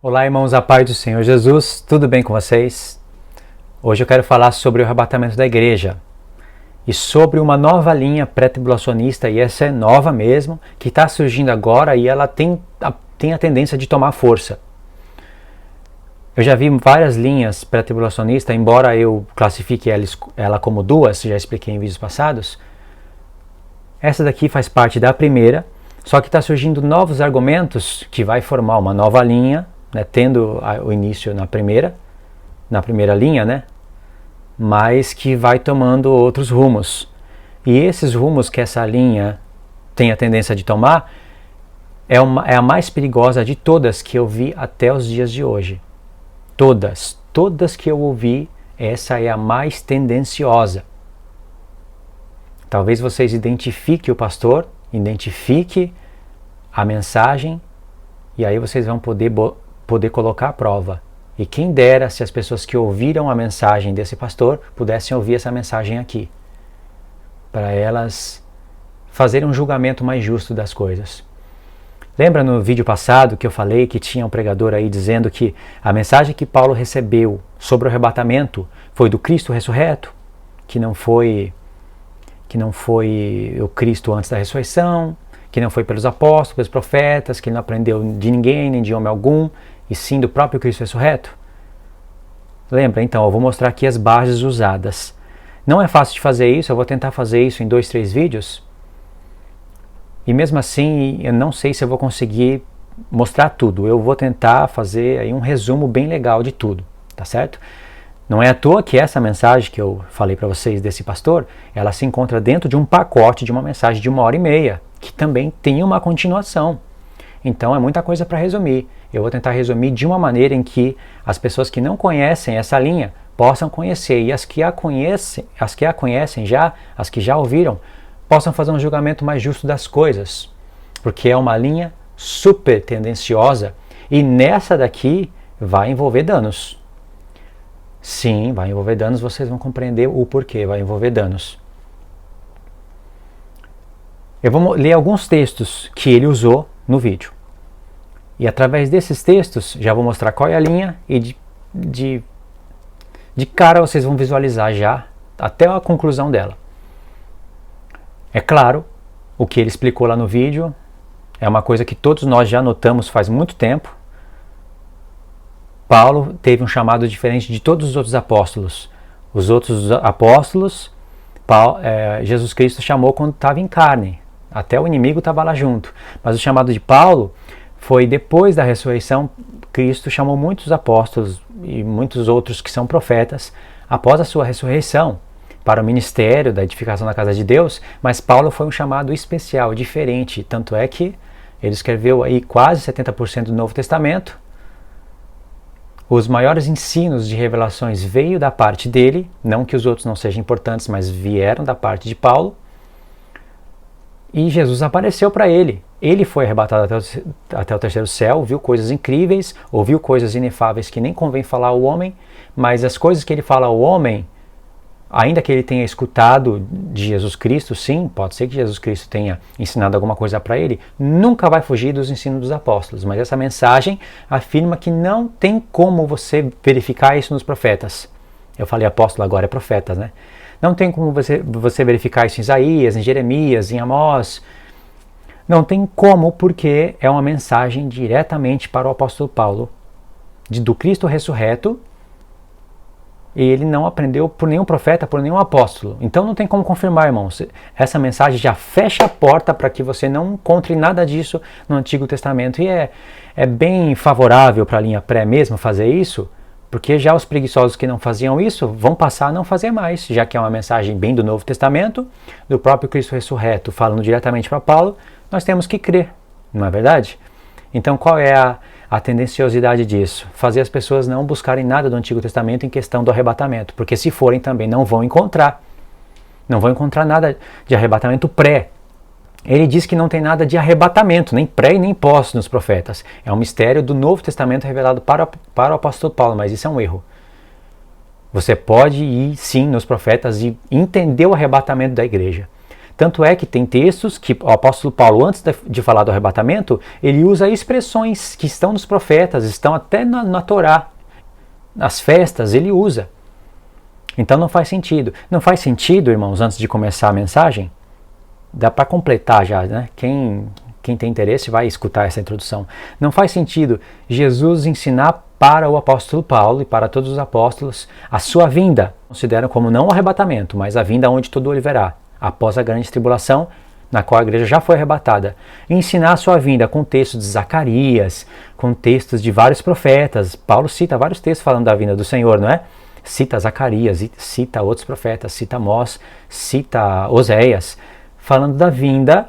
Olá, irmãos, a paz do Senhor Jesus, tudo bem com vocês? Hoje eu quero falar sobre o arrebatamento da igreja e sobre uma nova linha pré-tribulacionista, e essa é nova mesmo, que está surgindo agora e ela tem a tendência de tomar força. Eu já vi várias linhas pré-tribulacionistas, embora eu classifique ela como duas, já expliquei em vídeos passados. Essa daqui faz parte da primeira, só que está surgindo novos argumentos que vai formar uma nova linha, né, tendo o início na primeira linha, né, mas que vai tomando outros rumos. E esses rumos que essa linha tem a tendência de tomar é a mais perigosa de todas que eu vi até os dias de hoje. Todas que eu ouvi, essa é a mais tendenciosa. Talvez vocês identifiquem o pastor, identifiquem a mensagem, e aí vocês vão poder colocar à prova. E quem dera se as pessoas que ouviram a mensagem desse pastor pudessem ouvir essa mensagem aqui, para elas fazerem um julgamento mais justo das coisas. Lembra no vídeo passado que eu falei que tinha um pregador aí dizendo que a mensagem que Paulo recebeu sobre o arrebatamento foi do Cristo ressurreto, que não foi o Cristo antes da ressurreição, que não foi pelos apóstolos, pelos profetas, que ele não aprendeu de ninguém, nem de homem algum, e sim do próprio Cristo ressurreto? Lembra? Então, eu vou mostrar aqui as bases usadas. Não é fácil de fazer isso, eu vou tentar fazer isso em 2, 3 vídeos, e mesmo assim eu não sei se eu vou conseguir mostrar tudo. Eu vou tentar fazer aí um resumo bem legal de tudo, tá certo? Não é à toa que essa mensagem que eu falei para vocês desse pastor, ela se encontra dentro de um pacote de uma mensagem de 1h30, que também tem uma continuação. Então é muita coisa para resumir. Eu vou tentar resumir de uma maneira em que as pessoas que não conhecem essa linha possam conhecer, e as que a conhecem já, as que já ouviram, possam fazer um julgamento mais justo das coisas, porque é uma linha super tendenciosa, e nessa daqui vai envolver danos. Sim, vai envolver danos, vocês vão compreender o porquê vai envolver danos. Eu vou ler alguns textos que ele usou no vídeo. E através desses textos, já vou mostrar qual é a linha, e de cara vocês vão visualizar já até a conclusão dela. É claro, o que ele explicou lá no vídeo é uma coisa que todos nós já notamos faz muito tempo. Paulo teve um chamado diferente de todos os outros apóstolos. Os outros apóstolos, Jesus Cristo chamou quando estava em carne. Até o inimigo estava lá junto. Mas o chamado de Paulo foi depois da ressurreição. Cristo chamou muitos apóstolos e muitos outros que são profetas após a sua ressurreição para o ministério da edificação da casa de Deus, mas Paulo foi um chamado especial, diferente. Tanto é que ele escreveu aí quase 70% do Novo Testamento. Os maiores ensinos de revelações veio da parte dele, não que os outros não sejam importantes, mas vieram da parte de Paulo. E Jesus apareceu para ele. Ele foi arrebatado até o terceiro céu, viu coisas incríveis, ouviu coisas inefáveis que nem convém falar ao homem, mas as coisas que ele fala ao homem, ainda que ele tenha escutado de Jesus Cristo, sim, pode ser que Jesus Cristo tenha ensinado alguma coisa para ele, nunca vai fugir dos ensinos dos apóstolos. Mas essa mensagem afirma que não tem como você verificar isso nos profetas. Eu falei apóstolo, agora é profetas, né? Não tem como você verificar isso em Isaías, em Jeremias, em Amós. Não tem como, porque é uma mensagem diretamente para o apóstolo Paulo, do Cristo ressurreto. E ele não aprendeu por nenhum profeta, por nenhum apóstolo. Então não tem como confirmar, irmãos. Essa mensagem já fecha a porta para que você não encontre nada disso no Antigo Testamento. E é bem favorável para a linha pré mesmo fazer isso, porque já os preguiçosos que não faziam isso vão passar a não fazer mais, já que é uma mensagem bem do Novo Testamento, do próprio Cristo ressurreto, falando diretamente para Paulo. Nós temos que crer, não é verdade? Então qual é a tendenciosidade disso? Fazer as pessoas não buscarem nada do Antigo Testamento em questão do arrebatamento, porque se forem também não vão encontrar nada de arrebatamento pré. Ele diz que não tem nada de arrebatamento, nem pré e nem pós nos profetas. É um mistério do Novo Testamento revelado para o apóstolo Paulo, mas isso é um erro. Você pode ir sim nos profetas e entender o arrebatamento da igreja. Tanto é que tem textos que o apóstolo Paulo, antes de falar do arrebatamento, ele usa expressões que estão nos profetas, estão até na Torá. Nas festas ele usa. Então não faz sentido. Não faz sentido, irmãos, antes de começar a mensagem, dá para completar já, né? Quem tem interesse vai escutar essa introdução. Não faz sentido Jesus ensinar para o apóstolo Paulo e para todos os apóstolos a sua vinda. Consideram como não o arrebatamento, mas a vinda onde todo olho verá, após a grande tribulação, na qual a igreja já foi arrebatada. E ensinar a sua vinda com textos de Zacarias, com textos de vários profetas. Paulo cita vários textos falando da vinda do Senhor, não é? Cita Zacarias, cita outros profetas, cita Amós, cita Oséias, falando da vinda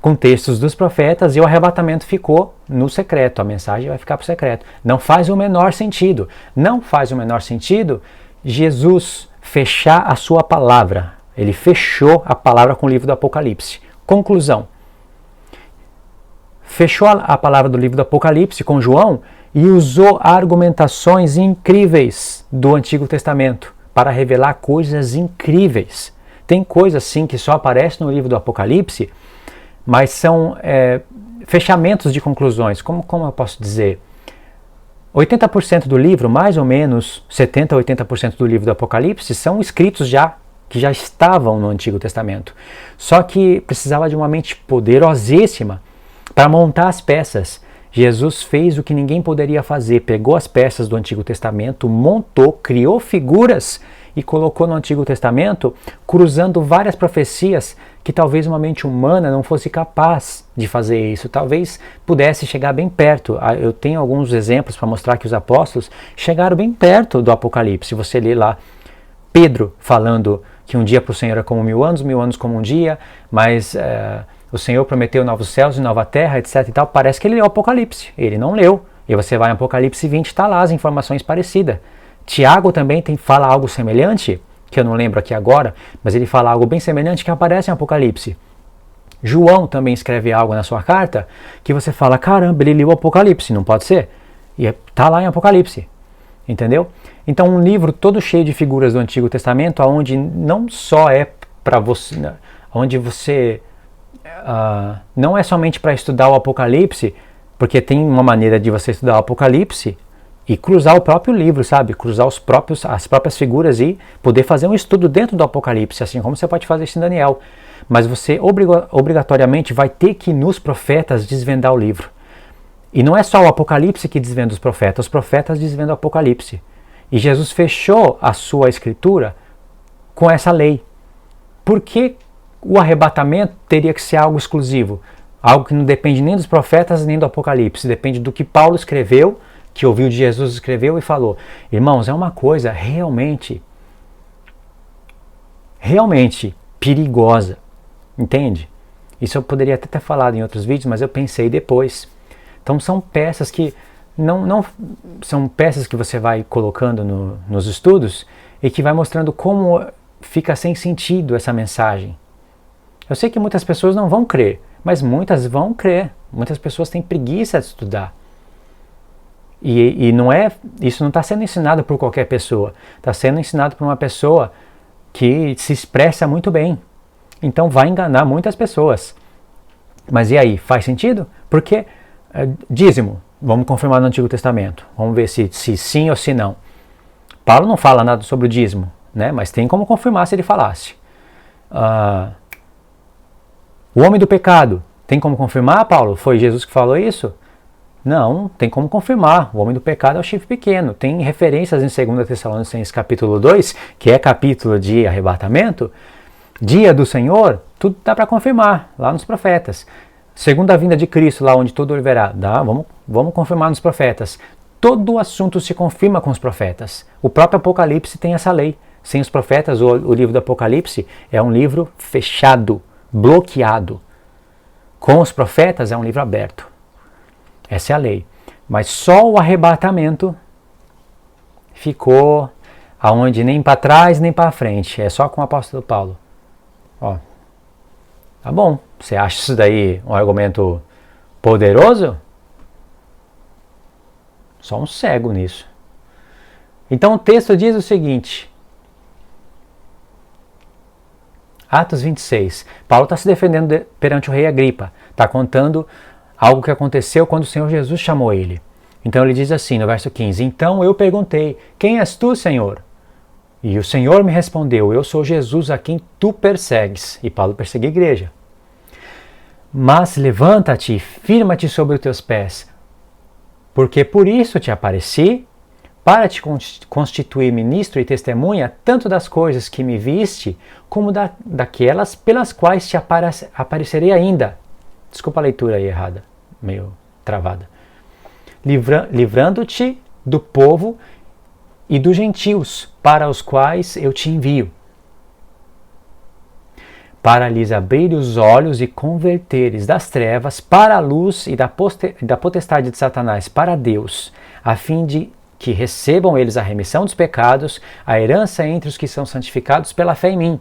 com textos dos profetas, e o arrebatamento ficou no secreto, a mensagem vai ficar para o secreto. Não faz o menor sentido. Não faz o menor sentido Jesus fechar a sua palavra. Ele fechou a palavra com o livro do Apocalipse. Conclusão. Fechou a palavra do livro do Apocalipse com João e usou argumentações incríveis do Antigo Testamento para revelar coisas incríveis. Tem coisas sim que só aparecem no livro do Apocalipse, mas são fechamentos de conclusões. Como eu posso dizer? 80% do livro, mais ou menos 70% a 80% do livro do Apocalipse são escritos que já estavam no Antigo Testamento. Só que precisava de uma mente poderosíssima para montar as peças. Jesus fez o que ninguém poderia fazer, pegou as peças do Antigo Testamento, montou, criou figuras e colocou no Antigo Testamento, cruzando várias profecias que talvez uma mente humana não fosse capaz de fazer isso, talvez pudesse chegar bem perto. Eu tenho alguns exemplos para mostrar que os apóstolos chegaram bem perto do Apocalipse. Você lê lá Pedro falando que um dia para o Senhor é como 1000 anos como um dia, mas o Senhor prometeu novos céus e nova terra, etc. e tal. Parece que ele leu o Apocalipse, ele não leu. E você vai em Apocalipse 20, está lá as informações parecidas. Tiago também fala algo semelhante, que eu não lembro aqui agora, mas ele fala algo bem semelhante que aparece em Apocalipse. João também escreve algo na sua carta que você fala, caramba, ele leu o Apocalipse, não pode ser? E está lá em Apocalipse, entendeu? Então um livro todo cheio de figuras do Antigo Testamento, onde não só é para você, onde você não é somente para estudar o Apocalipse, porque tem uma maneira de você estudar o Apocalipse e cruzar o próprio livro, sabe? Cruzar as próprias figuras e poder fazer um estudo dentro do Apocalipse, assim como você pode fazer isso em Daniel. Mas você obrigatoriamente vai ter que nos profetas desvendar o livro. E não é só o Apocalipse que desvenda os profetas desvendam o Apocalipse. E Jesus fechou a sua escritura com essa lei. Por que o arrebatamento teria que ser algo exclusivo? Algo que não depende nem dos profetas nem do Apocalipse, depende do que Paulo escreveu, que ouviu de Jesus, escreveu e falou. Irmãos, é uma coisa realmente perigosa, entende? Isso eu poderia até ter falado em outros vídeos, mas eu pensei depois. Então são peças que não são peças que você vai colocando nos estudos e que vai mostrando como fica sem sentido essa mensagem. Eu sei que muitas pessoas não vão crer, mas muitas vão crer. Muitas pessoas têm preguiça de estudar. E isso não está sendo ensinado por qualquer pessoa. Está sendo ensinado por uma pessoa que se expressa muito bem. Então vai enganar muitas pessoas. Mas e aí, faz sentido? Porque dízimo, vamos confirmar no Antigo Testamento. Vamos ver se sim ou se não. Paulo não fala nada sobre o dízimo, né? Mas tem como confirmar se ele falasse. O homem do pecado, tem como confirmar, Paulo? Foi Jesus que falou isso? Não, tem como confirmar. O homem do pecado é o chifre pequeno. Tem referências em 2 Tessalonicenses capítulo 2, que é capítulo de arrebatamento, dia do Senhor, tudo dá para confirmar, lá nos profetas. Segunda vinda de Cristo, lá onde todo olho verá, vamos confirmar nos profetas. Todo o assunto se confirma com os profetas. O próprio Apocalipse tem essa lei. Sem os profetas, o livro do Apocalipse é um livro fechado, bloqueado. Com os profetas é um livro aberto. Essa é a lei. Mas só o arrebatamento ficou aonde nem para trás nem para frente. É só com o apóstolo Paulo. Ó, tá bom. Você acha isso daí um argumento poderoso? Só um cego nisso. Então o texto diz o seguinte: Atos 26. Paulo está se defendendo perante o rei Agripa. Está contando algo que aconteceu quando o Senhor Jesus chamou ele. Então ele diz assim no verso 15: Então eu perguntei, quem és tu, Senhor? E o Senhor me respondeu, eu sou Jesus a quem tu persegues. E Paulo perseguia a igreja. Mas levanta-te e firma-te sobre os teus pés, porque por isso te apareci, para te constituir ministro e testemunha, tanto das coisas que me viste, como daquelas pelas quais te aparecerei ainda. Desculpa a leitura aí errada, meio travada. Livrando-te do povo e dos gentios, para os quais eu te envio, para lhes abrir os olhos e converteres das trevas para a luz e da potestade de Satanás para Deus, a fim de que recebam eles a remissão dos pecados, a herança entre os que são santificados pela fé em mim.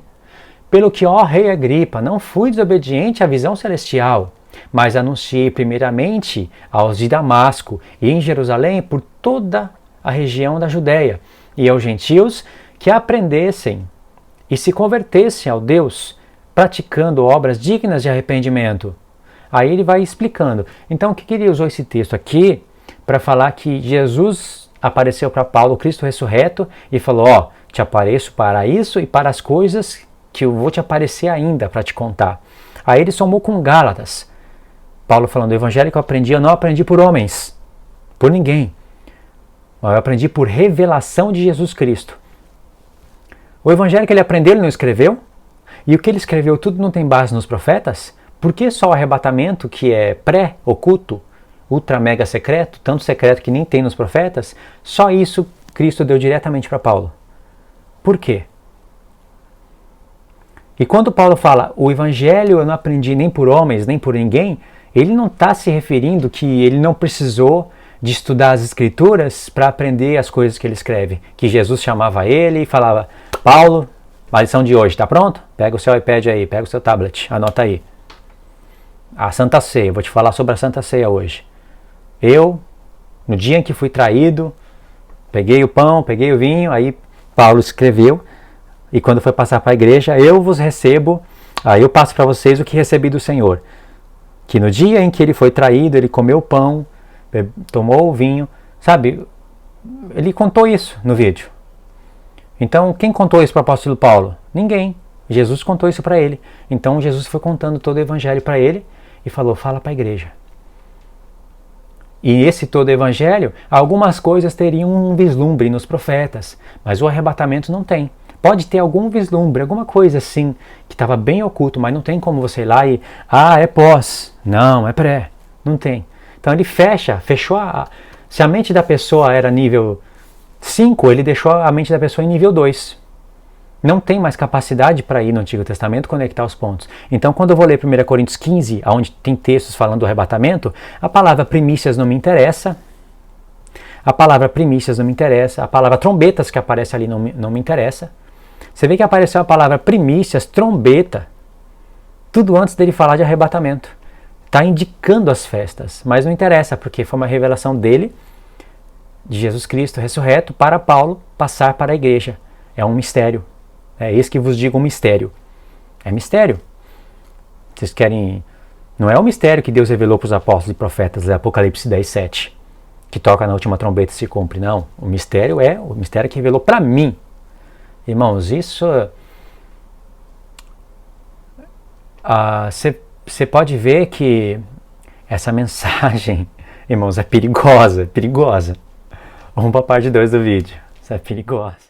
Pelo que, ó rei Agripa, não fui desobediente à visão celestial, mas anunciei primeiramente aos de Damasco e em Jerusalém por toda a região da Judéia, e aos gentios que aprendessem e se convertessem ao Deus, praticando obras dignas de arrependimento. Aí ele vai explicando. Então, o que ele usou esse texto aqui para falar que Jesus apareceu para Paulo, Cristo ressurreto, e falou, ó, te apareço para isso e para as coisas que eu vou te aparecer ainda para te contar. Aí ele somou com Gálatas. Paulo falando, o evangelho que eu aprendi, eu não aprendi por homens, por ninguém. Eu aprendi por revelação de Jesus Cristo. O evangelho que ele aprendeu, ele não escreveu? E o que ele escreveu tudo não tem base nos profetas? Por que só o arrebatamento, que é pré-oculto, ultra mega secreto, tanto secreto que nem tem nos profetas, só isso Cristo deu diretamente para Paulo? Por quê? E quando Paulo fala, o evangelho eu não aprendi nem por homens, nem por ninguém, ele não está se referindo que ele não precisou de estudar as escrituras para aprender as coisas que ele escreve. Que Jesus chamava ele e falava, Paulo, a lição de hoje, está pronto? Pega o seu iPad aí, pega o seu tablet, anota aí. A Santa Ceia, vou te falar sobre a Santa Ceia hoje. Eu, no dia em que fui traído, peguei o pão, peguei o vinho, aí Paulo escreveu, e quando foi passar para a igreja, eu vos recebo, aí eu passo para vocês o que recebi do Senhor. Que no dia em que ele foi traído, ele comeu o pão, tomou o vinho, sabe? Ele contou isso no vídeo. Então, quem contou isso para o apóstolo Paulo? Ninguém. Jesus contou isso para ele. Então, Jesus foi contando todo o evangelho para ele e falou, fala para a igreja. E esse todo o evangelho, algumas coisas teriam um vislumbre nos profetas, mas o arrebatamento não tem. Pode ter algum vislumbre, alguma coisa assim, que estava bem oculto, mas não tem como você ir lá e, é pós, não, é pré, não tem. Então ele fechou se a mente da pessoa era nível 5, ele deixou a mente da pessoa em nível 2. Não tem mais capacidade para ir no Antigo Testamento conectar os pontos. Então, quando eu vou ler 1 Coríntios 15, onde tem textos falando do arrebatamento, a palavra primícias não me interessa, a palavra primícias não me interessa, a palavra trombetas que aparece ali não me interessa. Você vê que apareceu a palavra primícias, trombeta, tudo antes dele falar de arrebatamento. Está indicando as festas, mas não interessa, porque foi uma revelação dele, de Jesus Cristo ressurreto, para Paulo passar para a igreja. É um mistério. É esse que vos digo um mistério. É mistério. Vocês querem... Não é o mistério que Deus revelou para os apóstolos e profetas, é Apocalipse 10, 7, que toca na última trombeta e se cumpre. Não. O mistério é o mistério que revelou para mim. Irmãos, isso... Você pode ver que essa mensagem, irmãos, é perigosa, perigosa. Vamos para a parte 2 do vídeo. Isso é perigosa.